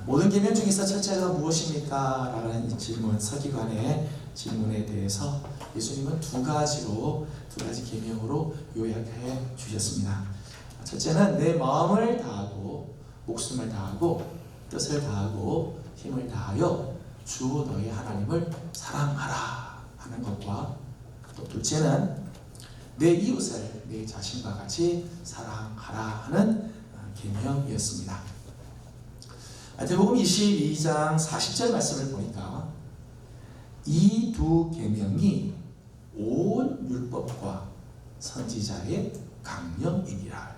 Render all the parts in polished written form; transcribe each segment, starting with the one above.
모든 계명 중에서 첫째가 무엇입니까? 라는 이 질문, 서기관의 질문에 대해서 예수님은 두 가지 계명으로 요약해 주셨습니다. 첫째는 내 마음을 다하고 목숨을 다하고 뜻을 다하고 힘을 다하여 주 너희 하나님을 사랑하라 하는 것과, 또 둘째는 내 이웃을 내 자신과 같이 사랑하라 하는 계명이었습니다. 마태복음 22장 40절 말씀을 보니까 이 두 계명이 온 율법과 선지자의 강령이니라.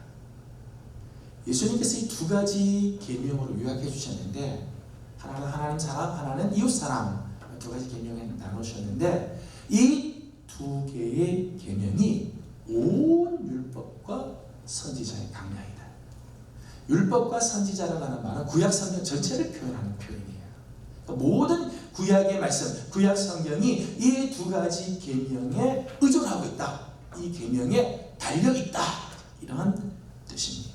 예수님께서 이 두 가지 계명으로 요약해 주셨는데, 하나는 하나님 사랑, 하나는 이웃 사랑, 두 가지 계명에 나누셨는데, 이 두 개의 계명이 온 율법과 선지자의 강령이다. 율법과 선지자라고 하는 말은 구약 성경 전체를 표현하는 표현이에요. 그러니까 모든 구약의 말씀, 구약 성경이 이 두 가지 계명에 의존하고 있다, 이 계명에 달려 있다, 이런 뜻입니다.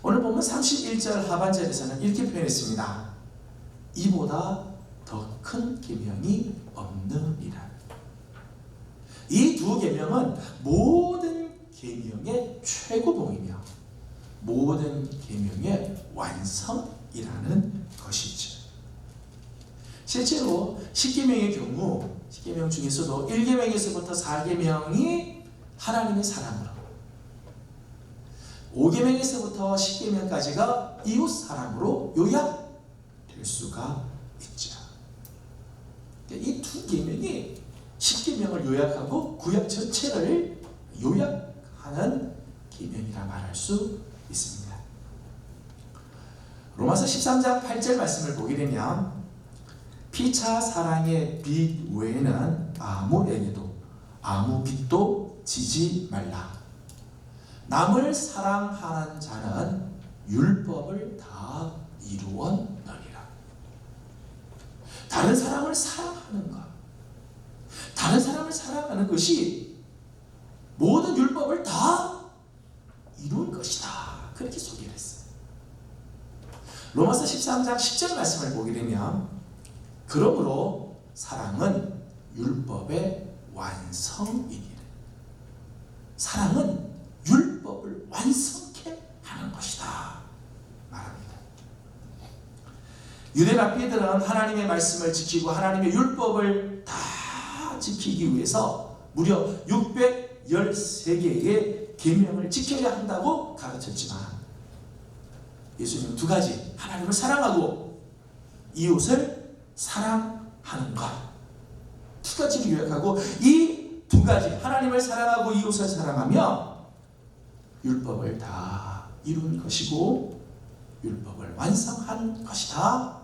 오늘 보면 31절 하반절에서는 이렇게 표현했습니다. 이보다 더 큰 계명이 없느니라. 이 두 계명은 모든 계명의 최고봉이며 모든 계명의 완성이라는 것이죠. 실제로 10계명의 경우 10계명 중에서도 1계명에서부터 4계명이 하나님의 사랑으로, 5계명에서부터 10계명까지가 이웃 사랑으로 요약될 수가 있죠. 이 두 계명이 10계명을 요약하고 구약 전체를 요약하는 계명이라 말할 수 있습니다. 로마서 13장 8절 말씀을 보게 되면 피차 사랑의 빚 외에는 아무에게도 아무 빚도 지지 말라. 남을 사랑하는 자는 율법을 다 이루었느니라. 다른 사람을 사랑하는 것, 다른 사람을 사랑하는 것이 모든 율법을 다 이룬 것이다, 그렇게 소개를 했어요. 로마서 13장 10절 말씀을 보게 되면 그러므로 사랑은 율법의 완성이니라. 사랑은 율법을 완성케 하는 것이다 말합니다. 유대 랍비들은 하나님의 말씀을 지키고 하나님의 율법을 다 지키기 위해서 무려 613개의 계명을 지켜야 한다고 가르쳤지만, 예수님은 두 가지, 하나님을 사랑하고 이웃을 사랑하는 것, 두 가지를 요약하고 이 두 가지, 하나님을 사랑하고 이웃을 사랑하며 율법을 다 이룬 것이고 율법을 완성한 것이다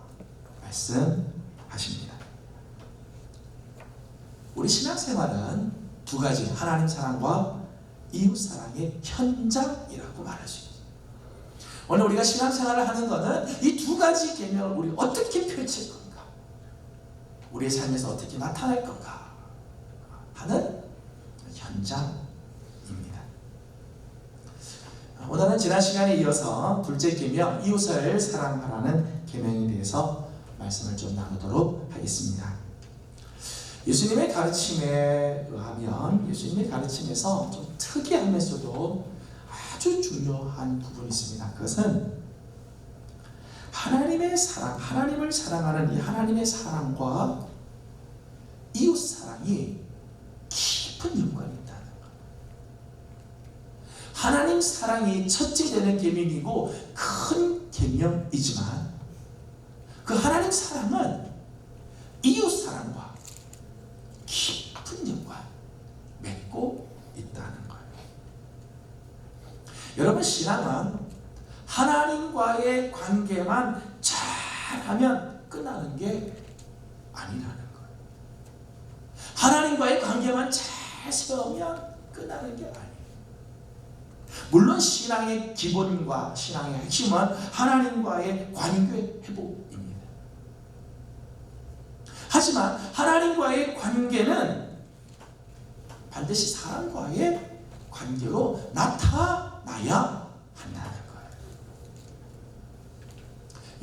말씀하십니다. 우리 신앙생활은 두 가지, 하나님 사랑과 이웃 사랑의 현장이라고 말할 수 있습니다. 오늘 우리가 신앙생활을 하는 것은 이 두 가지 계명을 우리 어떻게 펼칠 건가, 우리의 삶에서 어떻게 나타날 건가 하는 현장입니다. 오늘은 지난 시간에 이어서 둘째 계명, 이웃을 사랑하라는 계명에 대해서 말씀을 좀 나누도록 하겠습니다. 예수님의 가르침에 의하면, 예수님의 가르침에서 좀 특이하면서도 아주 중요한 부분이 있습니다. 그것은 하나님의 사랑, 하나님을 사랑하는 이 하나님의 사랑과 이웃 사랑이 깊은 연관이 있다는 것. 하나님 사랑이 첫째 되는 계명이고 큰 계명이지만, 그 하나님 사랑은 이웃 사랑과 깊은 연관 맺고 있다는 거예요. 여러분, 신앙은 하나님과의 관계만 잘하면 끝나는 게 아니라는 거예요. 하나님과의 관계만 잘 세우면 끝나는 게 아니에요. 물론 신앙의 기본과 신앙의 핵심은 하나님과의 관계 회복입니다. 하지만 하나님과의 관계는 반드시 사람과의 관계로 나타나야 한다는 거예요.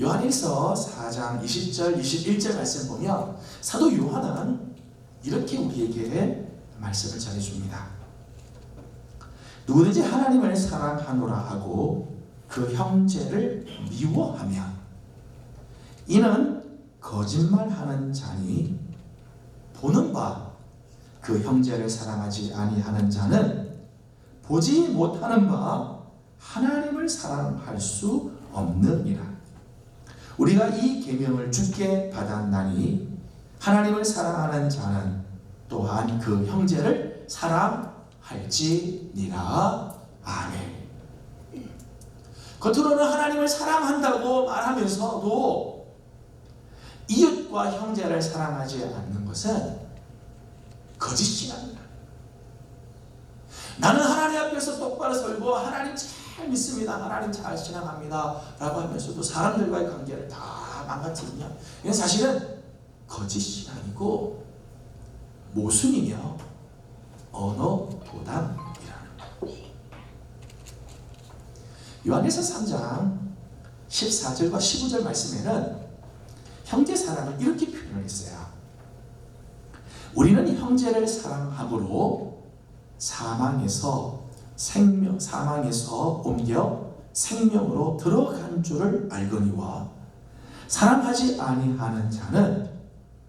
요한일서 4장 20절 21절 말씀 보면 사도 요한은 이렇게 우리에게 말씀을 전해줍니다. 누구든지 하나님을 사랑하노라 하고 그 형제를 미워하면 이는 거짓말하는 자니 보는 바 그 형제를 사랑하지 아니하는 자는 보지 못하는 바 하나님을 사랑할 수 없느니라. 우리가 이 계명을 주께 받았나니 하나님을 사랑하는 자는 또한 그 형제를 사랑할지니라. 아멘. 겉으로는 하나님을 사랑한다고 말하면서도 이웃과 형제를 사랑하지 않는 것은 거짓신앙이다. 나는 하나님 앞에서 똑바로 설고 하나님 잘 믿습니다, 하나님 잘 신앙합니다 라고 하면서도 사람들과의 관계를 다 망가뜨리면 이건 사실은 거짓신앙이고 모순이며 언어도단이라는 거예요. 요한일서 3장 14절과 15절 말씀에는 형제 사랑을 이렇게 표현을 했어요. 우리는 형제를 사랑함으로 사망에서 옮겨 생명으로 들어간 줄을 알거니와 사랑하지 아니하는 자는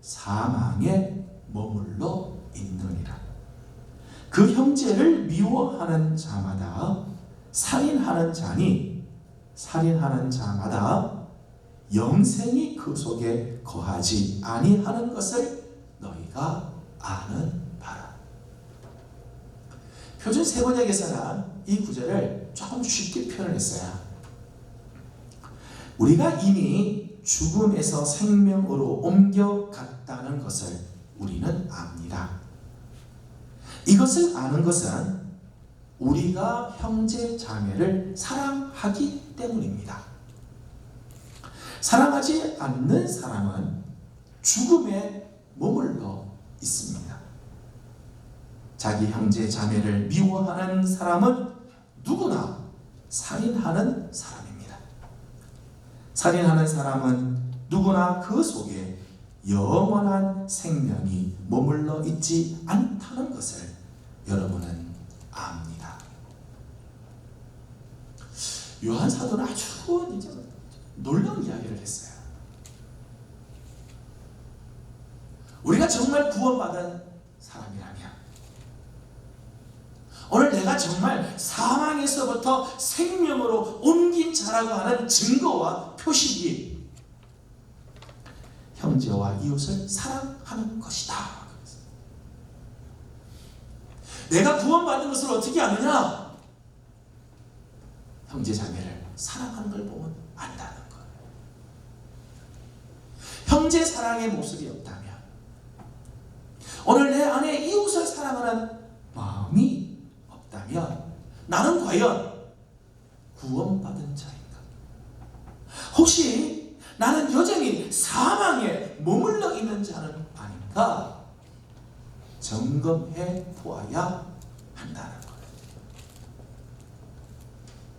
사망에 머물러 있느니라. 그 형제를 미워하는 자마다 살인하는 자니 살인하는 자마다 영생이 그 속에 거하지 아니하는 것을 너희가 아는 바라. 표준 세번역에서는 이 구절을 조금 쉽게 표현했어요. 우리가 이미 죽음에서 생명으로 옮겨갔다는 것을 우리는 압니다. 이것을 아는 것은 우리가 형제 자매를 사랑하기 때문입니다. 사랑하지 않는 사람은 죽음에 머물러 있습니다. 자기 형제 자매를 미워하는 사람은 누구나 살인하는 사람입니다. 살인하는 사람은 누구나 그 속에 영원한 생명이 머물러 있지 않다는 것을 여러분은 압니다. 요한 사도는 아주 놀라운 이야기를 했어요. 우리가 정말 구원받은 사람이라면 오늘 내가 정말 사망에서부터 생명으로 옮긴 자라고 하는 증거와 표식이 형제와 이웃을 사랑하는 것이다. 내가 구원받은 것을 어떻게 아느냐? 형제 자매를 사랑하는 걸 보면 안다는 거예요. 형제 사랑의 모습이 없다면 오늘 내 안에 이웃을 사랑하는 마음이 없다면 나는 과연 구원받은 자인가? 혹시 나는 여전히 사망에 머물러 있는 자는 아닌가? 점검해 보아야 한다는 거예요.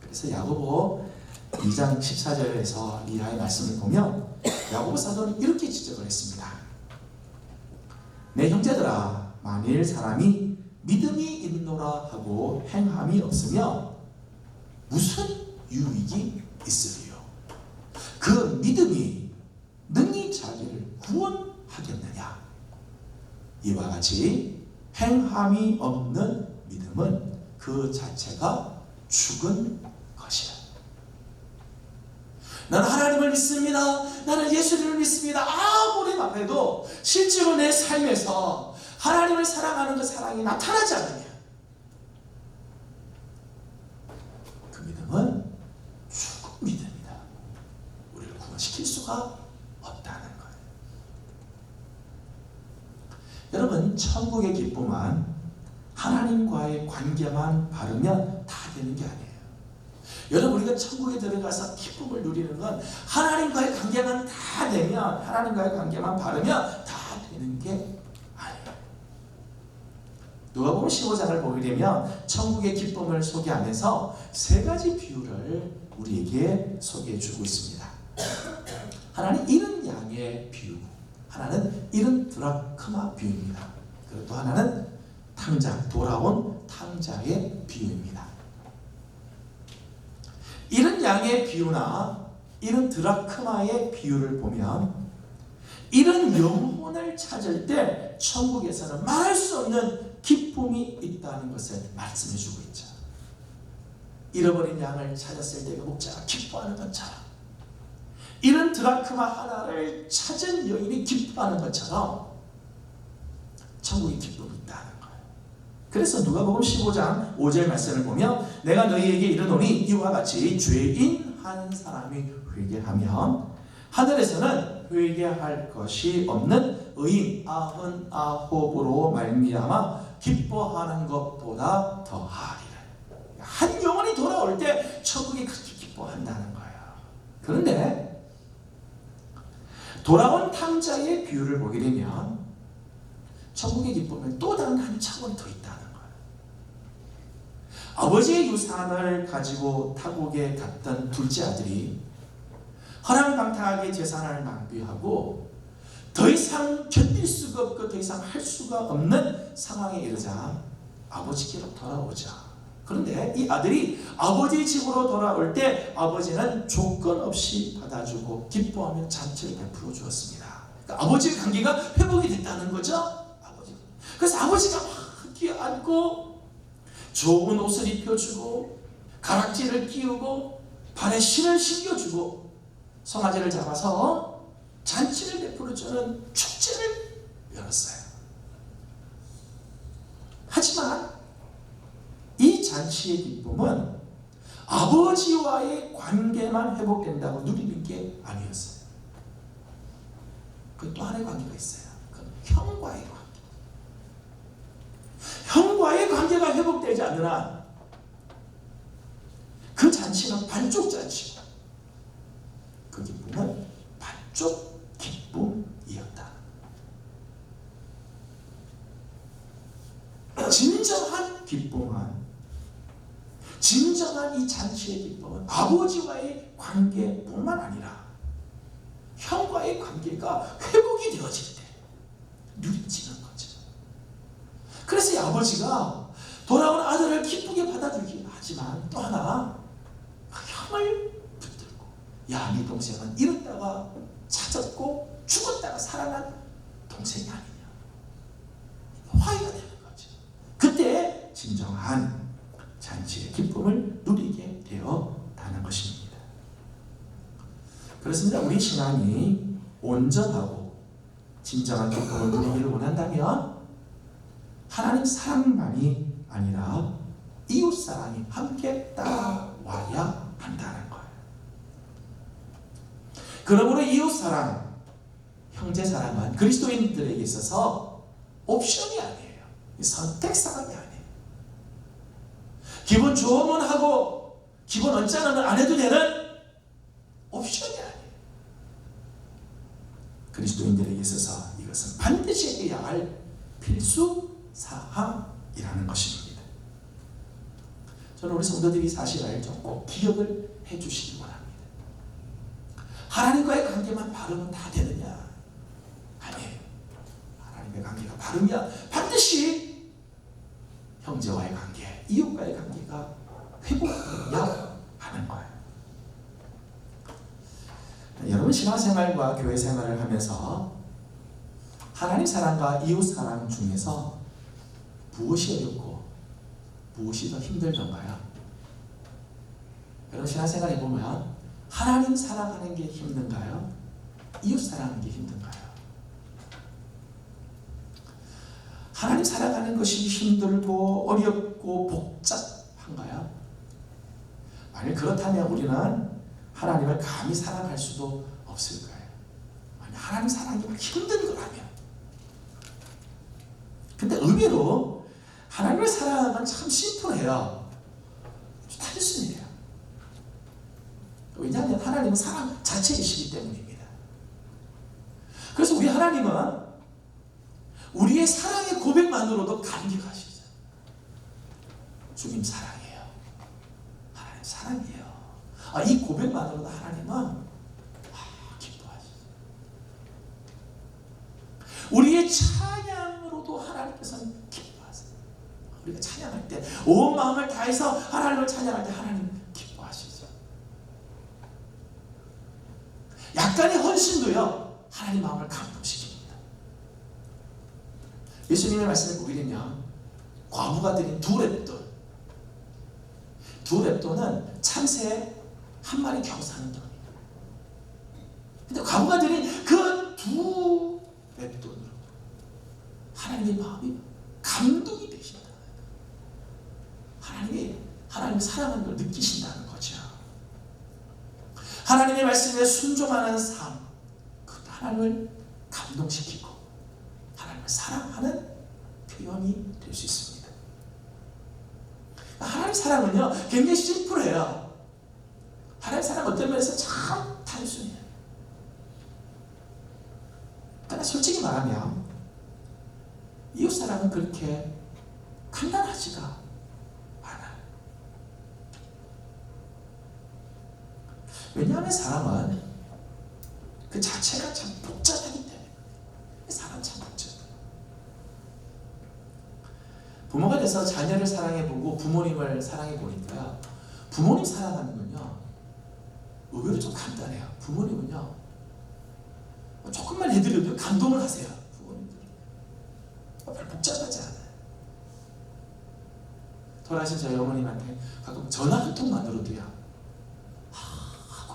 그래서 야고보 2장 14절에서 이하의 말씀을 보면 야고보 사도는 이렇게 지적을 했습니다. 내 형제들아, 만일 사람이 믿음이 있노라 하고 행함이 없으며 무슨 유익이 있으리요? 그 믿음이 능히 자기를 구원하겠느냐? 이와 같이 행함이 없는 믿음은 그 자체가 죽은 것이다. 나는 하나님을 믿습니다. 나는 예수님을 믿습니다. 아무리 말해도 실제로 내 삶에서 하나님을 사랑하는 그 사랑이 나타나지 않으면 그 믿음은 죽은 믿음이다. 우리를 구원시킬 수가 없다는 거예요. 여러분, 천국의 기쁨은 하나님과의 관계만 바르면 다 되는 게 아니에요. 여러분, 우리가 천국에 들어가서 기쁨을 누리는 건 하나님과의 관계만 다 되면, 하나님과의 관계만 바르면 다 되는 게 아니에요. 누가복음 15장을 보게 되면 천국의 기쁨을 소개하면서 세 가지 비유를 우리에게 소개해 주고 있습니다. 하나는 이른 양의 비유, 하나는 이른 드라크마 비유입니다. 그리고 또 하나는 탕자, 돌아온 탕자의 비유입니다. 이른 양의 비유나 이른 드라크마의 비유를 보면 이른 영혼을 찾을 때 천국에서는 말할 수 없는 기쁨이 있다는 것을 말씀해 주고 있죠. 잃어버린 양을 찾았을 때 그 목자가 기뻐하는 것처럼, 이런 드라크마 하나를 찾은 여인이 기뻐하는 것처럼 천국의 기쁨이 있다는 거예요. 그래서 누가복음 15장 5절 말씀을 보면 내가 너희에게 이르노니 이와 같이 죄인 한 사람이 회개하면 하늘에서는 회개할 것이 없는 의인 99으로 말미암아 기뻐하는 것보다 더하리라. 한 영혼이 돌아올 때 천국이 그렇게 기뻐한다는 거예요. 그런데 돌아온 탕자의 비유를 보게 되면 천국의 기쁨은 또 다른 한 차원이 더 있다는 거예요. 아버지의 유산을 가지고 타국에 갔던 둘째 아들이 허랑방탕하게 재산을 낭비하고 더 이상 견딜 수가 없고 더 이상 할 수가 없는 상황에 이르자 아버지께로 돌아오자. 그런데 이 아들이 아버지 집으로 돌아올 때 아버지는 조건 없이 받아주고 기뻐하며 잔치를 베풀어 주었습니다. 그러니까 아버지의 관계가 회복이 됐다는 거죠. 그래서 아버지가 막 끼어안고 좋은 옷을 입혀주고 가락지를 끼우고 발에 신을 신겨주고 송아지를 잡아서 잔치를 베풀어주는 축제를 열었어요. 하지만 이 잔치의 기쁨은 아버지와의 관계만 회복된다고 누리는 게 아니었어요. 그 또 하나의 관계가 있어요. 그건 형과의 관계. 형과의 관계가 회복되지 않는 한 그 잔치는 반쪽 잔치고 그 기쁨은 반쪽 기쁨이었다. 진정한 기쁨은, 진정한 이 잔치의 기쁨은 아버지와의 관계뿐만 아니라 형과의 관계가 회복이 되어질 때 누리지는 거죠. 그래서 이 아버지가 돌아온 아들을 기쁘게 받아주긴 하지만 또 하나 형을 붙들고 야, 네 동생은 잃었다가 찾았고 죽었다가 살아난 동생이 아니냐, 화해가 되는 거죠. 그때 진정한 잔치의 기쁨을 누리게 되었다는 것입니다. 그렇습니다. 우리 신앙이 온전하고 진정한 기쁨을 누리기를 원한다면 하나님 사랑만이 아니라 이웃 사랑이 함께 따라와야 한다는 거예요. 그러므로 이웃 사랑, 형제 사랑은 그리스도인들에게 있어서 옵션이 아니에요. 선택사항이 아니에요. 기분 좋으면 하고 기분 언짢으면 안 해도 되는 옵션이 아니에요. 그리스도인들에게 있어서 이것은 반드시 해야 할 필수 사항이라는 것입니다. 저는 우리 성도들이 사실을 좀 꼭 기억을 해 주시기 원합니다. 하나님과의 관계만 바르면 다 되느냐? 아니에요. 하나님의 관계가 바르면 반드시 형제와의 관계, 이웃과의 관계가 회복되어야 하는 거예요. 여러분 신앙생활과 교회 생활을 하면서 하나님 사랑과 이웃 사랑 중에서 무엇이 어렵고 무엇이 더 힘들던가요? 여러분 신앙생활에 보면 하나님 사랑하는 게 힘든가요? 이웃 사랑하는 게 힘든가요? 하나님 사랑하는 것이 힘들고 어렵고 복잡한가요? 만약 그렇다면 우리는 하나님을 감히 사랑할 수도 없을 거예요. 만약 하나님 사랑이 막 힘든 거라면. 근데 의외로 하나님을 사랑하는 건 참 심플해요. 단순해요. 왜냐하면 하나님은 사랑 자체이시기 때문입니다. 그래서 우리 하나님은 우리의 사랑의 고백만으로도 감격하시죠. 주님 사랑해요. 하나님 사랑해요. 이 고백만으로도 하나님은 기뻐하시죠. 우리의 찬양으로도 하나님께서는 기뻐하세요. 우리가 찬양할 때 온 마음을 다해서 하나님을 찬양할 때 하나님 기뻐하시죠. 약간의 헌신도요 하나님 마음을 감동시킵니다. 예수님의 말씀을 보게 되면 과부가 드린 두 렙돈은 참새 한 마리 겨우 사는 돈이에요. 근데 과부가 드린 그 두 렙돈으로 하나님의 마음이 감동이 되신다. 하나님 사랑하는 걸 느끼신다는 거죠. 하나님의 말씀에 순종하는 삶, 그것도 하나님을 감동시키고 하나님을 사랑하는 표현이 될 수 있습니다. 하나님 사랑은요 굉장히 심플해요. 하나님 사랑 어떤 면에서 참 단순해요. 그러나 솔직히 말하면 이웃사랑은 그렇게 간단하지가 않아요. 왜냐하면 사람은 그 자체가 참 복잡하기 때문에. 사람 참 복잡해요. 부모가 돼서 자녀를 사랑해보고 부모님을 사랑해보니까 부모님 사랑하는 건요 의외로 좀 간단해요. 부모님은요 조금만 해드려도 감동을 하세요. 부모님들은 별 복잡하지 않아요. 돌아가신 저희 어머님한테 가끔 전화 한 통만으로도요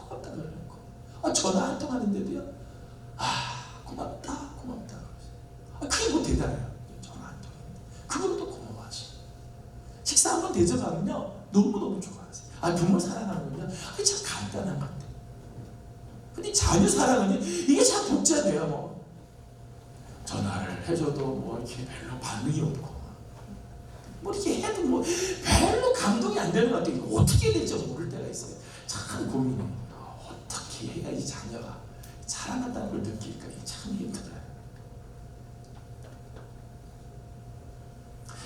고맙다 그러고 전화 한 통 하는데도요 고맙다 그게 뭐 대단해요. 전화 한 통 그걸로도 고마워하시고 식사 한번 대접하면요 너무너무 좋아하세요. 부모 사랑하는 건요 참 간단한 건데 근데 자녀 사랑은 이게 참 복잡해요. 뭐 전화를 해줘도 뭐 이렇게 별로 반응이 없고 뭐 이렇게 해도 뭐 별로 감동이 안 되는 것 같아요. 어떻게 해야 될지 모를 때가 있어요. 참 고민입니다. 어떻게 해야지 자녀가 사랑한다는 걸 느낄까 참 힘들어요.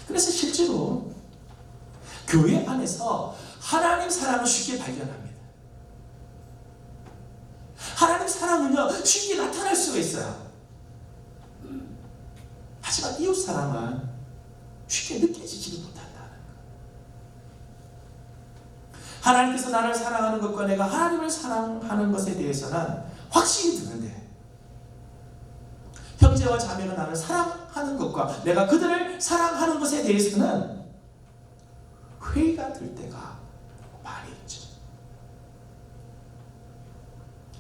그래서 실제로 교회 안에서 하나님 사랑을 쉽게 발견합니다. 하나님 사랑은요 쉽게 나타날 수가 있어요. 하지만 이웃 사랑은 쉽게 느껴지지 못한다는 것. 하나님께서 나를 사랑하는 것과 내가 하나님을 사랑하는 것에 대해서는 확신이 드는데 형제와 자매가 나를 사랑하는 것과 내가 그들을 사랑하는 것에 대해서는 회의가 될 때가 많이 있죠.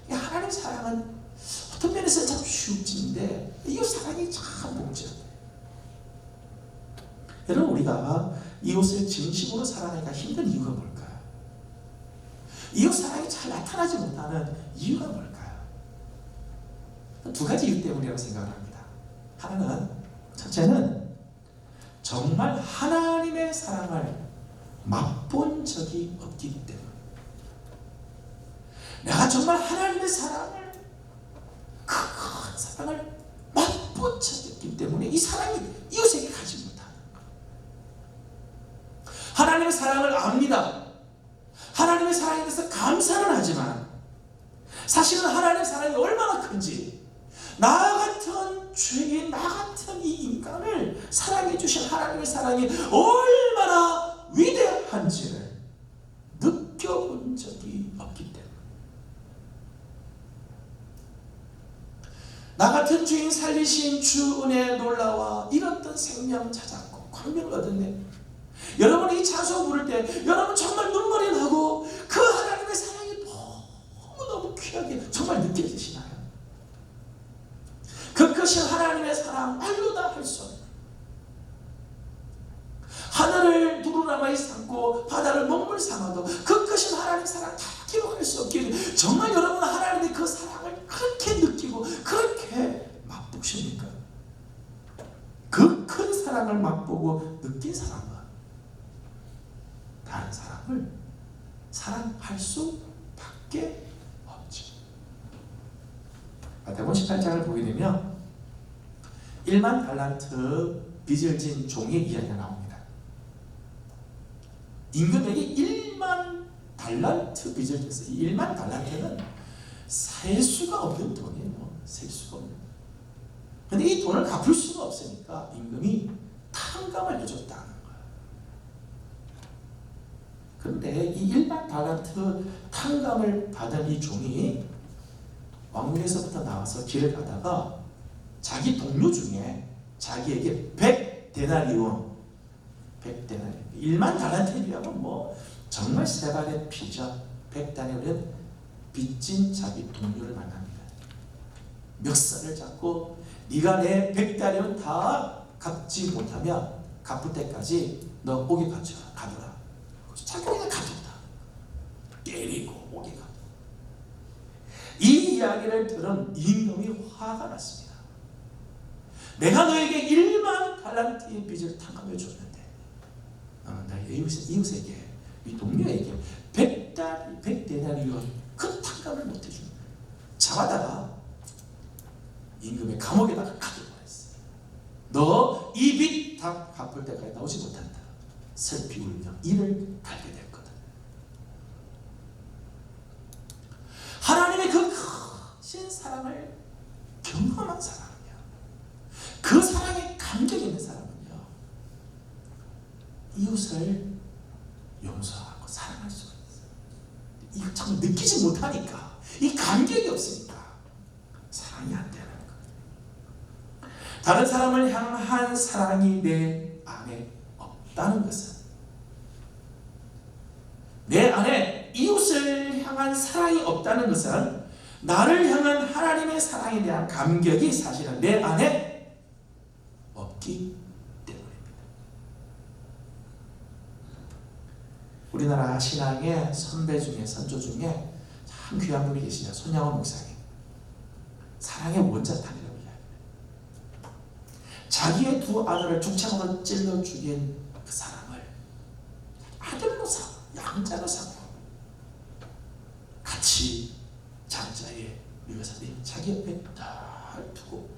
하나님 사랑은 어떤 면에서 참 쉬움진데 이웃 사랑이 참 복잡해요. 여러분 우리가 이웃을 진심으로 사랑하기가 힘든 이유가 뭘까요? 이웃 사랑이 잘 나타나지 못하는 이유가 뭘까요? 두 가지 이유 때문이라고 생각을 합니다. 하나는 첫째는 정말 하나님의 사랑을 맛본 적이 없기 때문에 내가 정말 하나님의 사랑을 큰 사랑을 맛본 적이 없기 때문에 이 사랑이 이웃에게 가지 못하는 거예요. 하나님의 사랑을 압니다. 하나님의 사랑에 대해서 감사는 하지만 사실은 하나님의 사랑이 얼마나 큰지 나 같은 죄인 나 같은 이 인간을 사랑해 주신 하나님의 사랑이 얼마나 위대한지를 느껴본 적이 없기 때문에 나 같은 죄인 살리신 주 은혜에 놀라와 잃었던 생명 찾았고 광명을 얻었네. 여러분이 이 찬송 부를 때 여러분 정말 눈물이 나고 그 하나님의 사랑이 너무너무 귀하게 정말 느껴지시나요? 그 크신 하나님의 사랑 말로 다 할 수 없는 하늘을 두루나마이 삼고 바다를 먹물 삼아도 그 크신 하나님의 사랑 다 기록할 수 없기에 정말 여러분 하나님의 그 사랑을 그렇게 느끼고 그렇게 맛보십니까? 그 큰 사랑을 맛보고 느낀 사람은 다른 사람을 사랑할 수밖에 없죠. 마태복음 18장을 보게 되면 1만 달란트 빚을 진 종의 이야기가 나옵니다. 임금에게 1만 달란트 빚을 졌어요. 1만 달란트는 셀 수가 없는 돈이에요. 셀 수가 없는. 근데 이 돈을 갚을 수가 없으니까 임금이 탕감을 해줬다는 거예요. 그런데 이 일반 달란트 탕감을 받은 이 종이 왕궁에서부터 나와서 길을 가다가 자기 동료 중에 자기에게 100데나리온 1만 달란트에 비하면 뭐 정말 세발의 피자 100데나리온 빚진 자기 동료를 만납니다. 멱살을 잡고 네가 내 100데나리온 다 갚지 못하면 갚을 때까지 너 옥에 가둬라. 자기가 가뒀다. 때리고 옥에 가둬. 이 이야기를 들은 임금이 화가 났습니다. 내가 너에게 1만 달란트의 빚을 탕감해 줬는데 나의 이웃에게 이 동료에게 100데나리온 그 탕감을 못 해주는 거예요. 잡아다가 임금의 감옥에다가 가둬버렸어요. 너 이 빚 다 갚을 때까지 나오지 못한다. 슬피 울며 이를 갈게 될 거다. 하나님의 그 크신 사랑을 경험한 사람은요, 그 사랑에 감격 있는 사람은요, 이웃을 용서하고 사랑할 수가 있어요. 이거 참 느끼지 못하니까, 이 감격이 없으니까 사랑이 안 되는 거예요. 다른 사람을 향한 사랑이 내 안에 없다는 것은, 내 안에 이웃을 향한 사랑이 없다는 것은 나를 향한 하나님의 사랑에 대한 감격이 사실은 내 안에 없기 때문입니다. 우리나라 신앙의 선배 중에, 선조 중에 참 귀한 분이 계시죠. 손양원 목사님. 사랑의 원자탄이라고 이야기해요. 자기의 두 아들을 죽창으로 찔러 죽인 그 사람을 아들로 삼고 양자로 삼고 같이 장자의 묘사들이 자기 옆에 딱 두고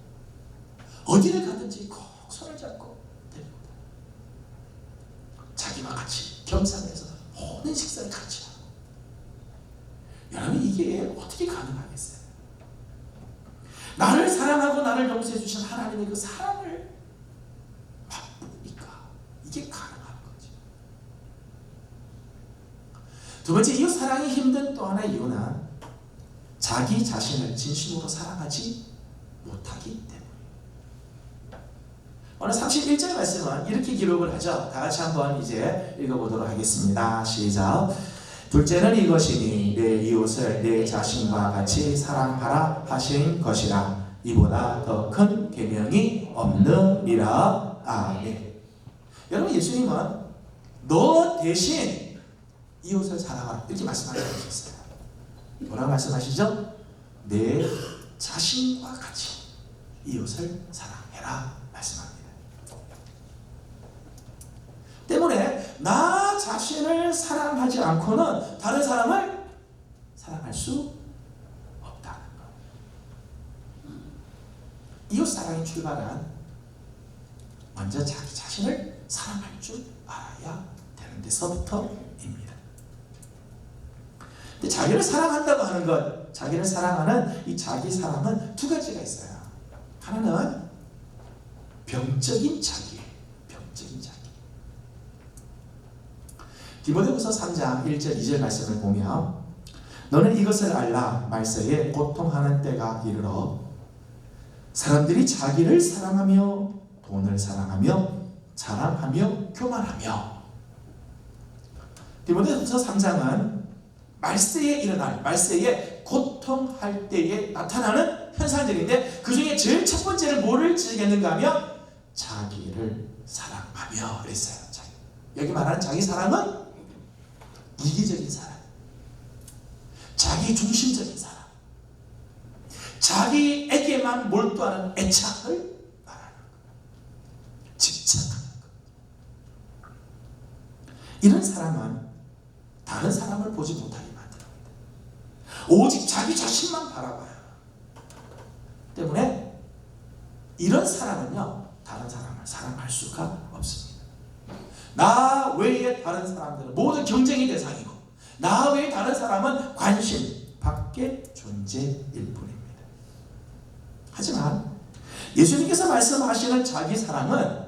어디를 가든지 꼭 손을 잡고 데리고 자기와 같이 겸상해서 모든 식사를 같이 하고. 여러분, 이게 어떻게 가능하겠어요? 나를 사랑하고 나를 용서해 주신 하나님의 그 사랑을 맛보니까 이게 가능한 거죠. 두 번째, 이웃 사랑이 힘든 또 하나의 이유는 자기 자신을 진심으로 사랑하지 못하기 때문에. 오늘 31절 말씀은 이렇게 기록을 하죠. 다 같이 한번 이제 읽어보도록 하겠습니다. 시작. 둘째는 이것이니 내 이웃을 내 자신과 같이 사랑하라 하신 것이라. 이보다 더 큰 계명이 없느니라. 아멘. 여러분, 예수님은 너 대신 이웃을 사랑하라 이렇게 말씀하셨어요. 뭐라고 말씀하시죠? 내 자신과 같이 이웃을 사랑해라 말씀합니다. 때문에 나 자신을 사랑하지 않고는 다른 사람을 사랑할 수 없다는 것. 이웃 사랑의 출발은 먼저 자기 자신을 사랑할 줄 알아야 되는 데서부터입니다. 근데 자기를 사랑한다고 하는 것, 자기를 사랑하는 이 자기 사랑은 두 가지가 있어요. 하나는 병적인 자기예요. 병적인 자기. 디모데후서 3장 1절 2절 말씀을 보면 너는 이것을 알라. 말세에 고통하는 때가 이르러 사람들이 자기를 사랑하며 돈을 사랑하며 자랑하며 교만하며. 디모데후서 3장은 말세에 일어날, 말세에 고통할 때에 나타나는 현상들인데 그 중에 제일 첫 번째는 뭐를 지겠는가 하면 자기를 사랑하며 그랬어요. 여기 말하는 자기 사랑은 이기적인 사랑, 자기 중심적인 사랑, 자기에게만 몰두하는 애착을 말하는 것, 집착하는 것. 이런 사랑은 다른 사람을 보지 못하게 만듭니다. 오직 자기 자신만 바라봐요. 때문에 이런 사람은요, 다른 사람을 사랑할 수가 없습니다. 나 외에 다른 사람들은 모두 경쟁의 대상이고 나 외에 다른 사람은 관심 밖의 존재일 뿐입니다. 하지만 예수님께서 말씀하시는 자기 사랑은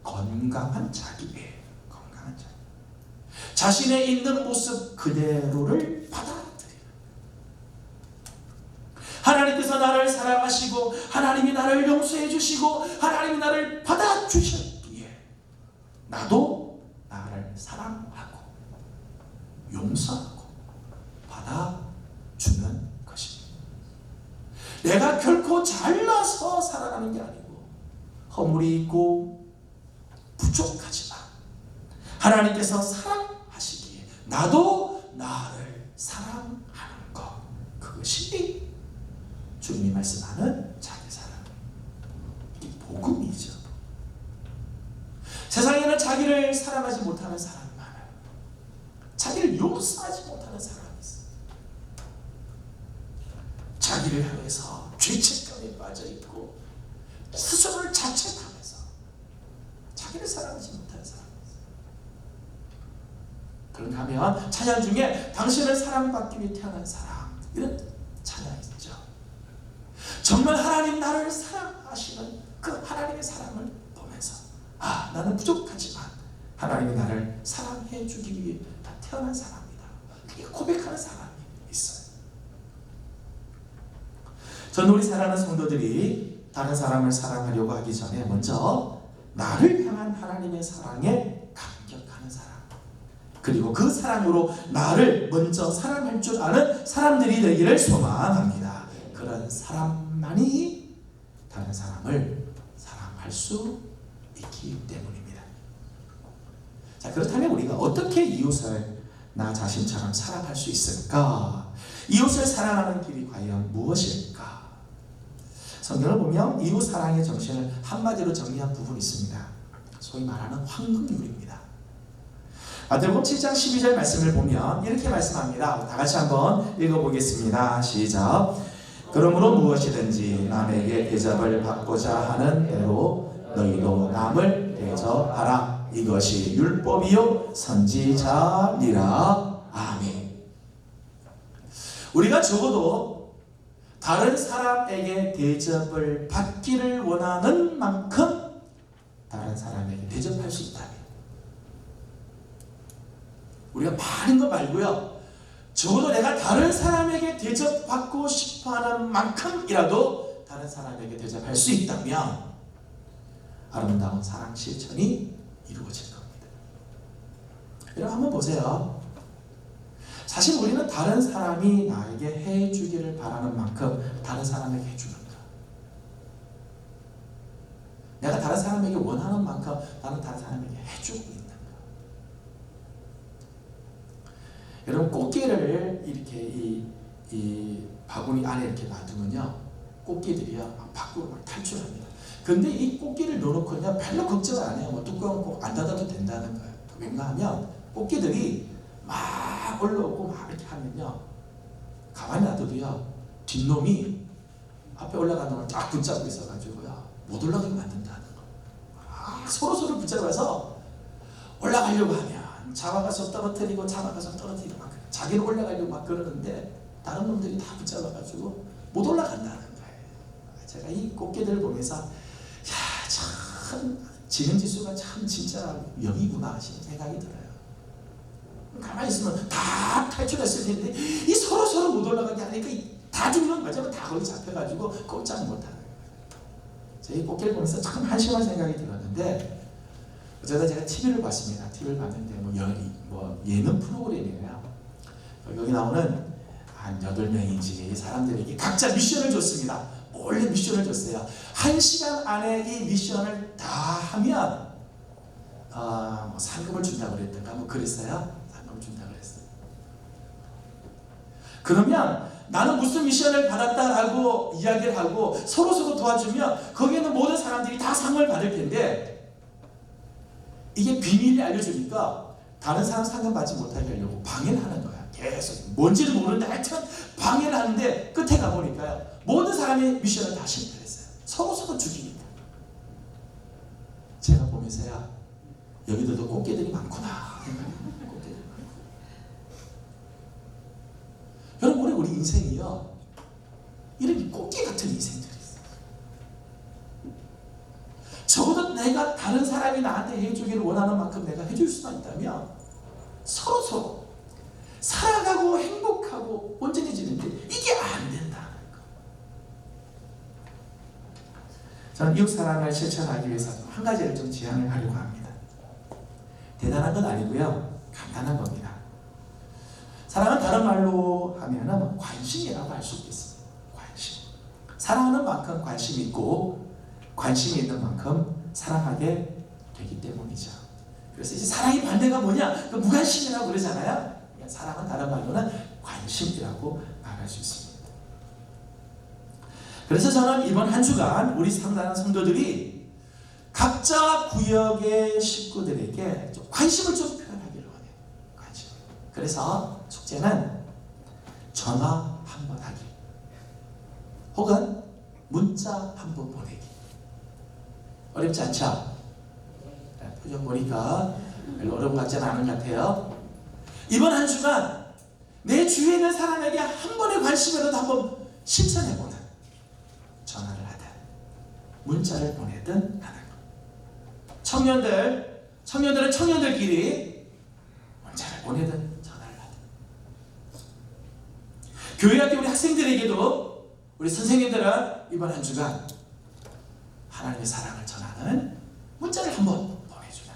건강한 자기예요. 건강한 자기. 자신의 있는 모습 그대로를 받아들여요. 하나님께서 나를 사랑하시고 하나님이 나를 용서해 주시고 하나님이 나를 받아주셨기에 나도 나를 사랑하고 용서하고 받아주는 것입니다. 내가 결코 잘나서 살아가는 게 아니고 허물이 있고 부족하지만 하나님께서 사랑하시기에 나도 나를 사랑하는 것, 그것이 주님이 말씀하는 자기 사랑. 이게 복음이죠. 세상에는 자기를 사랑하지 못하는 사람이 많아요. 자기를 용서하지 못하는 사람이 있어요. 자기를 향해서 죄책감에 빠져있고 스스로를 자책하면서 자기를 사랑하지 못하는 사람이 있어요. 그런가 하면 찬양 중에 당신을 사랑받기 위해 태어난 사람, 이런 찬양이 있죠. 정말 하나님 나를 사랑하시는 그 하나님의 사랑을 보면서 나는 부족하지만 하나님이 나를 사랑해 주기 위해 다 태어난 사람이다. 그게 고백하는 사람이 있어요. 저는 우리 사랑하는 성도들이 다른 사람을 사랑하려고 하기 전에 먼저 나를 향한 하나님의 사랑에 감격하는 사람, 그리고 그 사랑으로 나를 먼저 사랑할 줄 아는 사람들이 되기를 소망합니다. 그런 사람만이 다른 사람을 사랑할 수 있기 때문입니다. 자, 그렇다면 우리가 어떻게 이웃을 나 자신처럼 사랑할 수 있을까? 이웃을 사랑하는 길이 과연 무엇일까? 성경을 보면 이웃 사랑의 정신을 한마디로 정리한 부분이 있습니다. 소위 말하는 황금률입니다. 마태복음 7장 12절 말씀을 보면 이렇게 말씀합니다. 다 같이 한번 읽어보겠습니다. 시작. 그러므로 무엇이든지 남에게 대접을 받고자 하는 대로 너희도 남을 대접하라. 이것이 율법이요 선지자니라. 아멘. 우리가 적어도 다른 사람에게 대접을 받기를 원하는 만큼 다른 사람에게 대접할 수 있다면, 우리가 많은 거 말고요, 적어도 내가 다른 사람에게 대접받고 싶어하는 만큼이라도 다른 사람에게 대접할 수 있다면 아름다운 사랑 실천이 이루어질 겁니다. 여러분 한번 보세요. 사실 우리는 다른 사람이 나에게 해주기를 바라는 만큼 다른 사람에게 해주는 거, 내가 다른 사람에게 원하는 만큼 나는 다른 사람에게 해주고 있는 거. 여러분 꽃게를 이렇게 이 바구니 안에 이렇게 놔두면요, 꽃게들이요 막 밖으로 막 탈출합니다. 근데 이 꽃게를 넣어놓고요 별로 걱정 안 해요. 뭐 뚜껑 꼭 안 닫아도 된다는 거예요. 왠가 하면 꽃게들이 막 올라오고 막 이렇게 하면요, 가만히 놔둬도요 뒷놈이 앞에 올라가는 걸 딱 붙잡고 있어가지고요 못 올라가게 만든다는 거. 서로 붙잡아서 올라가려고 하면 잡아가서 떨어뜨리고 잡아가서 떨어뜨리고 막 자기는 올라가려고 막 그러는데 다른 놈들이 다 붙잡아가지고 못 올라간다는 거예요. 제가 이 꽃게들을 보면서 참 지능지수가 참 진짜 영이구나 하시는 생각이 들어요. 가만히 있으면 다 탈출했을 텐데 이 서로 못 올라가게 하니까 다 죽는 거죠. 다 거기 잡혀가지고 꼼짝 못하는 거예요. 제 꽃게를 보면서 참 한심한 생각이 들었는데, 어쩌다 제가 TV를 봤습니다. TV를 봤는데 뭐 예능 프로그램이에요. 여기 나오는 한 8명인지 사람들에게 각자 미션을 줬습니다. 몰래 미션을 줬어요. 1시간 안에 이 미션을 다 하면 뭐 상금을 준다고 그랬던가 뭐 그랬어요. 상금을 준다고 그랬어요. 그러면 나는 무슨 미션을 받았다라고 이야기를 하고 서로 도와주면 거기에 있는 모든 사람들이 다 상을 받을 텐데, 이게 비밀이 알려주니까 다른 사람 상금 받지 못하게 하려고 방해를 하는 거야. 계속 뭔지를 모르는데 하여튼 방해를 하는데 끝에 가보니까요 모든 사람이 미션을 다 실패했어요. 서로 죽이니까. 제가 보면서야 여기들도 꽃게들이 많구나. 꽃게들이 많구나. 여러분 우리 인생이요 이런 꽃게 같은 인생들이 있어요. 내가 다른 사람이 나한테 해주기를 원하는 만큼 내가 해줄 수만 있다면 서로 살아가고 행복하고 온전해지는데 이게 안 된다는 거. 저는 이웃 사랑을 실천하기 위해서 한 가지를 좀 제안을 하려고 합니다. 대단한 건 아니고요, 간단한 겁니다. 사랑은 다른 말로 하면은 관심이라고 할 수 있겠습니다. 관심. 사랑하는 만큼 관심이 있고 관심이 있는 만큼 사랑하게 되기 때문이죠. 그래서 이제 사랑의 반대가 뭐냐? 그 무관심이라고 그러잖아요. 사랑은 다른 말로는 관심이라고 말할 수 있습니다. 그래서 저는 이번 한 주간 우리 사랑하는 성도들이 각자 구역의 식구들에게 좀 관심을 좀 표현하기를 원해요. 관심. 그래서 숙제는 전화 한 번 하기, 혹은 문자 한 번 보내기. 어렵지 않죠? 표정 보니까 별로 어려운 것 같지는 않은 것 같아요. 이번 한 주간 내 주위에 있는 사람에게 한 번의 관심이라도 한번 실천해보는, 전화를 하든 문자를 보내든 하는 것. 청년들은 청년들끼리 문자를 보내든 전화를 하든, 교회 학교 우리 학생들에게도 우리 선생님들은 이번 한 주간 하나님의 사랑을 전하는 문자를 한번 보내주는,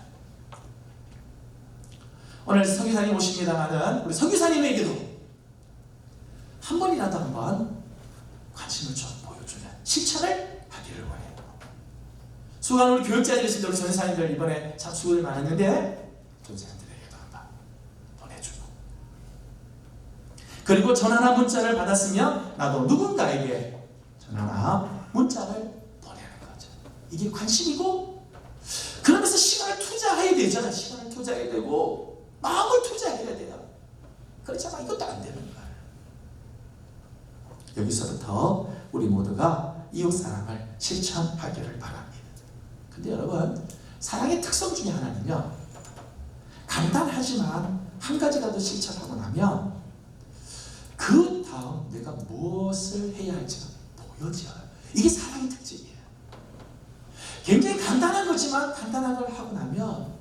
오늘 선교사님 오십니다마는 우리 선교사님에게도 한 번이라도 한번 관심을 좀 보여주는 실천을 하기를 원해요. 수고한 우리 교육자들이 있습니다. 우리 선교사님들 이번에 참 수고들 많았는데 교육자들에게도 한번 보내주고, 그리고 전화나 문자를 받았으면 나도 누군가에게 전화나 문자를 보내는 거죠. 이게 관심이고, 그러면서 시간을 투자해야 되잖아. 시간을 투자해야 되고 마음을 투자해야 돼요. 그렇지만 이것도 안 되는 거예요. 여기서부터 우리 모두가 이웃 사랑을 실천하기를 바랍니다. 근데 여러분, 사랑의 특성 중에 하나는요, 간단하지만 한 가지라도 실천하고 나면 그 다음 내가 무엇을 해야 할지가 보여져요. 이게 사랑의 특징이에요. 굉장히 간단한 거지만 간단한 걸 하고 나면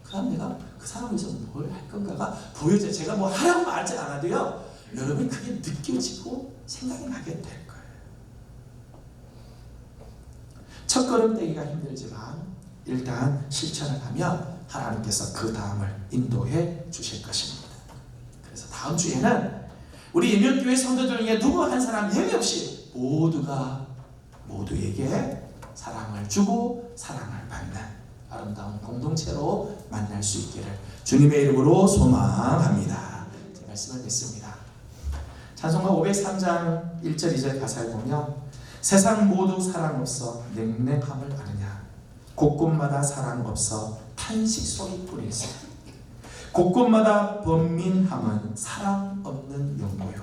그 다음 내가 그 사람을 위해서 뭘 할 건가가 보여져요. 제가 뭐 하라고 말하지 않아도요, 여러분이 그게 느껴지고 생각이 나게 될 거예요. 첫 걸음 떼기가 힘들지만 일단 실천을 하면 하나님께서 그 다음을 인도해 주실 것입니다. 그래서 다음 주에는 우리 예명교회 성도들 중에 누구 한 사람 예외 없이 모두에게 사랑을 주고 사랑을 받는 아름다운 공동체로 만날 수 있기를 주님의 이름으로 소망합니다. 제 말씀을 듣습니다. 찬송가 503장 1절 2절 가사를 보면, 세상 모두 사랑 없어 냉랭함을 아느냐, 곳곳마다 사랑 없어 탄식 소리뿐일세. 곳곳마다 번민함은 사랑 없는 연고요.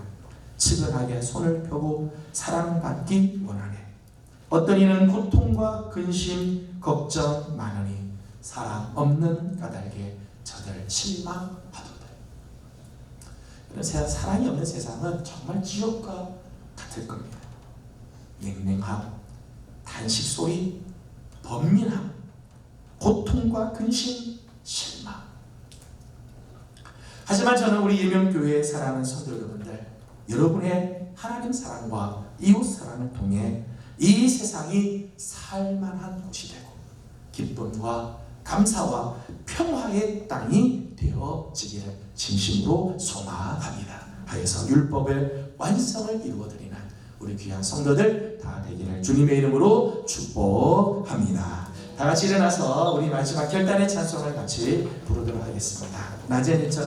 측은하게 손을 펴고 사랑받기 원하네. 어떤 이는 고통과 근심, 걱정 많으니 사랑 없는 까닭에 저들 실망하도다. 사랑이 없는 세상은 정말 지옥과 같을 겁니다. 냉랭함, 단식 소리, 번민함, 고통과 근심, 실망. 하지만 저는 우리 예명교회에 사랑하는 성도 여러분들, 여러분의 하나님 사랑과 이웃 사랑을 통해 이 세상이 살만한 곳이 되고 기쁨과 감사와 평화의 땅이 되어지기를 진심으로 소망합니다. 하여서 율법의 완성을 이루어드리는 우리 귀한 성도들 다 되기를 주님의 이름으로 축복합니다. 다 같이 일어나서 우리 마지막 결단의 찬송을 같이 부르도록 하겠습니다. 낮에는